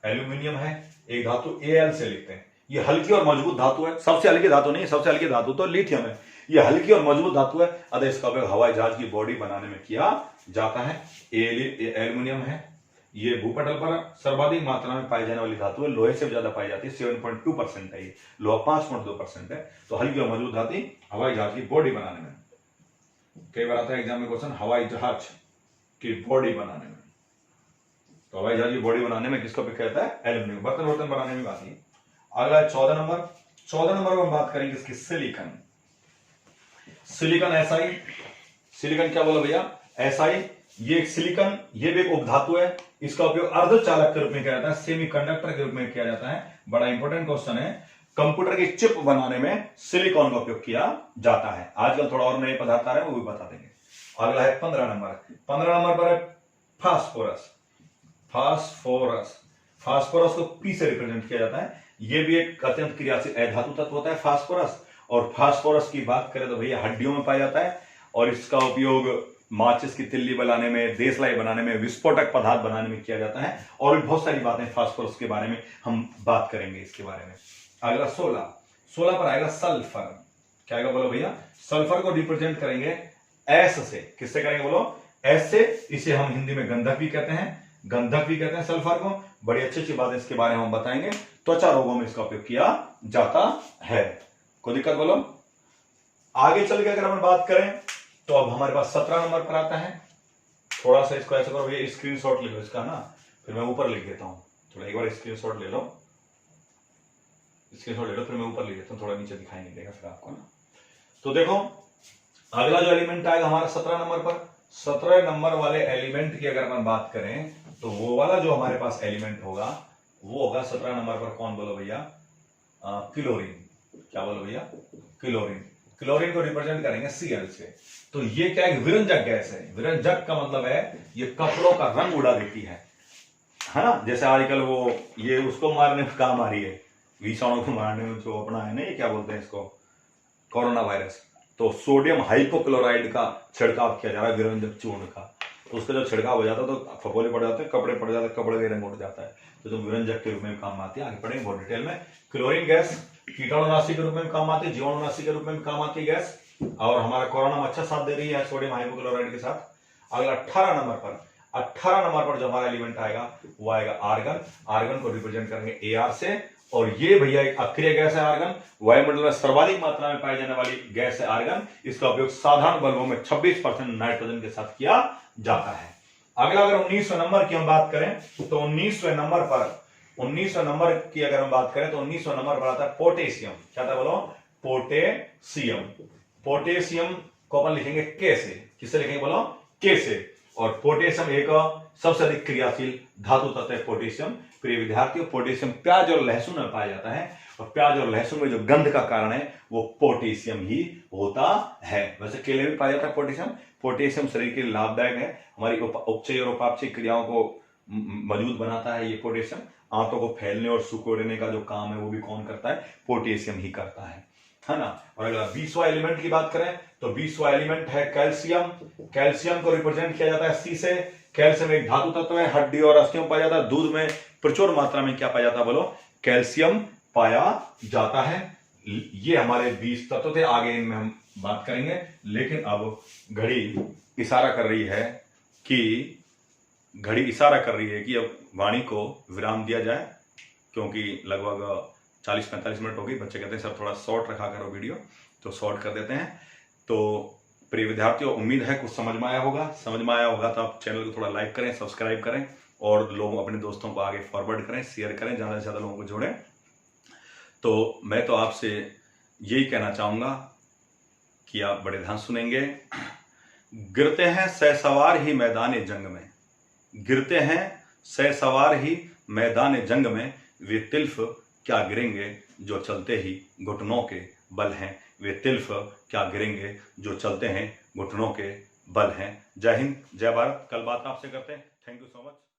एल्यूमिनियम है एक धातु, Al से लिखते हैं। ये हल्की और मजबूत धातु है, सबसे हल्की धातु नहीं, सबसे हल्की धातु तो लिथियम है। ये हल्की और मजबूत धातु है, अतः इसका उपयोग हवाई जहाज की बॉडी बनाने में किया जाता है। एल्यूमिनियम है, ये भूपटल पर सर्वाधिक मात्रा में पाई जाने वाली धातु है, लोहे से ज्यादा पाई जाती है, 7.2% है, ये लोहा 5.2% है। तो हल्की और मजबूत धातु हवाई जहाज की बॉडी बनाने में। कई बार आता है एग्जाम में क्वेश्चन, हवाई जहाज की बॉडी बनाने में, तो हवाई जहाज की बॉडी बनाने में किसका उपयोग कहता है? एल्यूमिनियम। बर्तन बनाने में आती है। अगला 14 नंबर पर बात करेंगे इसकी सिलिकॉन। सिलिकॉन SI, सिलिकॉन क्या बोला भैया? SI, ये एक सिलिकॉन, ये भी एक उपधातु है। इसका उपयोग अर्धचालक के रूप में किया जाता है, सेमीकंडक्टर के रूप में किया जाता है। बड़ा इंपॉर्टेंट क्वेश्चन है, कंप्यूटर की चिप बनाने में सिलिकॉन का उपयोग किया जाता है। आजकल थोड़ा और नए पदार्थ आ रहे हैं, वो भी बता देंगे। अगला है 15 नंबर पर है फास्फोरस। फास्फोरस को P से रिप्रेजेंट किया जाता है। यह भी एक अत्यंत क्रियाशील अधातु तत्व होता है फास्फोरस। और फास्फोरस की बात करें तो भैया हड्डियों में पाया जाता है और इसका उपयोग माचिस की तिल्ली बनाने में, देशलाई बनाने में, विस्फोटक पदार्थ बनाने में किया जाता है। और भी बहुत सारी बातें फास्फोरस के बारे में हम बात करेंगे इसके बारे में। अगला 16 पर आएगा सल्फर। क्या आएगा बोलो भैया? सल्फर को रिप्रेजेंट करेंगे S से। किससे करेंगे बोलो? S से। इसे हम हिंदी में गंधक भी कहते हैं सल्फर को। बड़ी अच्छी बातें इसके बारे में हम बताएंगे। त्वचा रोगों में इसका उपयोग किया जाता है। कोई दिक्कत बोलो? आगे चल के अगर हम बात करें तो अब हमारे पास 17 नंबर पर आता है थोड़ा सा इसको ऐसा करो, ये स्क्रीनशॉट ले लो इसका ना, फिर मैं ऊपर लिख देता हूँ। थोड़ा एक बार स्क्रीनशॉट ले लो, स्क्रीनशॉट ले लो, फिर मैं ऊपर लिख देता हूँ, थोड़ा नीचे दिखाई नहीं देगा फिर आपको ना। तो देखो अगला जो एलिमेंट आएगा हमारा 17 नंबर पर, 17 नंबर वाले एलिमेंट की अगर हम बात करें तो वो वाला जो हमारे पास एलिमेंट होगा वो होगा 17 नंबर पर, कौन बोलो भैया, क्लोरीन। क्या बोलो भैया, क्लोरीन। क्लोरीन को रिप्रेजेंट करेंगे Cl से। तो ये क्या है, विरंजक गैस है। विरंजक का मतलब है ये कपड़ों का रंग उड़ा देती है ना। जैसे आजकल वो ये उसको मारने में काम आ रही है, विषाणु को मारने में जो अपना है ना, ये क्या बोलते हैं इसको, कोरोना वायरस। तो सोडियम हाइपोक्लोराइड का छिड़काव किया जा रहा है विरंजक चूर्ण का। तो उसका जब छिड़काव हो जाता है तो फफोले पड़ जाते हैं, कपड़े पड़ जाते हैं, कपड़े का रंग उड़ जाता है। तो जो विरंजक के रूप में काम आती है, आगे पढ़ेंगे बहुत डिटेल में। क्लोरीन गैस कीटाणुनाशी के रूप में काम आती है, जीवाणुनाशी के रूप में काम आती है गैस, और हमारा कोरोना में अच्छा साथ दे रही है सोडियम हाइपोक्लोराइड के साथ। अगला 18 नंबर पर, 18 नंबर पर जो हमारा एलिमेंट आएगा वो आएगा आर्गन। आर्गन को रिप्रेजेंट करेंगे Ar से। और ये भैया एक अक्रिय गैस है आर्गन, वायुमंडल में सर्वाधिक मात्रा में पाई जाने वाली गैस है आर्गन। इसका उपयोग साधारण बल्बों में 26% नाइट्रोजन के साथ किया जाता है। अगला अगर 19वें नंबर की हम बात करें तो 19वें नंबर पर, 19वें नंबर की अगर हम बात करें तो 19वें नंबर पर आता है पोटेशियम। क्या था बोलो, पोटेशियम। पोटेशियम को अपन लिखेंगे के से। किससे लिखेंगे बोलो, के से। और पोटेशियम एक सबसे अधिक क्रियाशील धातु तत्व है पोटेशियम। प्रिय विद्यार्थियों, पोटेशियम प्याज और लहसुन में पाया जाता है, और प्याज और लहसुन में जो गंध का कारण है वो पोटेशियम ही होता है। वैसे केले में पाया जाता है पोटेशियम। पोटेशियम शरीर के लिए लाभदायक है, हमारी उपचय और उपापचय क्रियाओं को मजबूत बनाता है ये पोटेशियम। आंतों को फैलने और सुकोड़ने का जो काम है वो भी कौन करता है, पोटेशियम ही करता है ना। और अगर 20वां एलिमेंट की बात करें तो 20वां एलिमेंट है कैल्शियम। कैल्शियम को रिप्रेजेंट किया जाता है सी से। कैल्शियम एक धातु तत्व है, हड्डी और अस्थियों में पाया जाता है। दूध में प्रचुर मात्रा में क्या पाया जाता है बोलो, कैल्शियम पाया जाता है। ये हमारे 20 तत्व थे, आगे इनमें हम बात करेंगे। लेकिन अब घड़ी इशारा कर रही है कि अब वाणी को विराम दिया जाए, क्योंकि लगभग 40-45 मिनट हो गई। बच्चे कहते हैं सर थोड़ा शॉर्ट रखा करो वीडियो, तो शॉर्ट कर देते हैं। तो प्रिय विद्यार्थियों, उम्मीद है कुछ समझ में आया होगा। समझ में आया होगा तो आप चैनल को थोड़ा लाइक करें, सब्सक्राइब करें, और लोग अपने दोस्तों को आगे फॉरवर्ड करें, शेयर करें, ज़्यादा से ज़्यादा लोगों को जोड़ें। तो मैं तो आपसे यही कहना चाहूँगा कि आप बड़े ध्यान सुनेंगे। गिरते हैं सैसवार ही मैदान जंग में, गिरते हैं सैसवार ही मैदान जंग में, वे तिल्फ क्या गिरेंगे जो चलते ही घुटनों के बल हैं। वे तिल्फ क्या गिरेंगे जो चलते हैं घुटनों के बल हैं। जय हिंद, जय भारत। कल बात आपसे करते हैं। Thank you so much.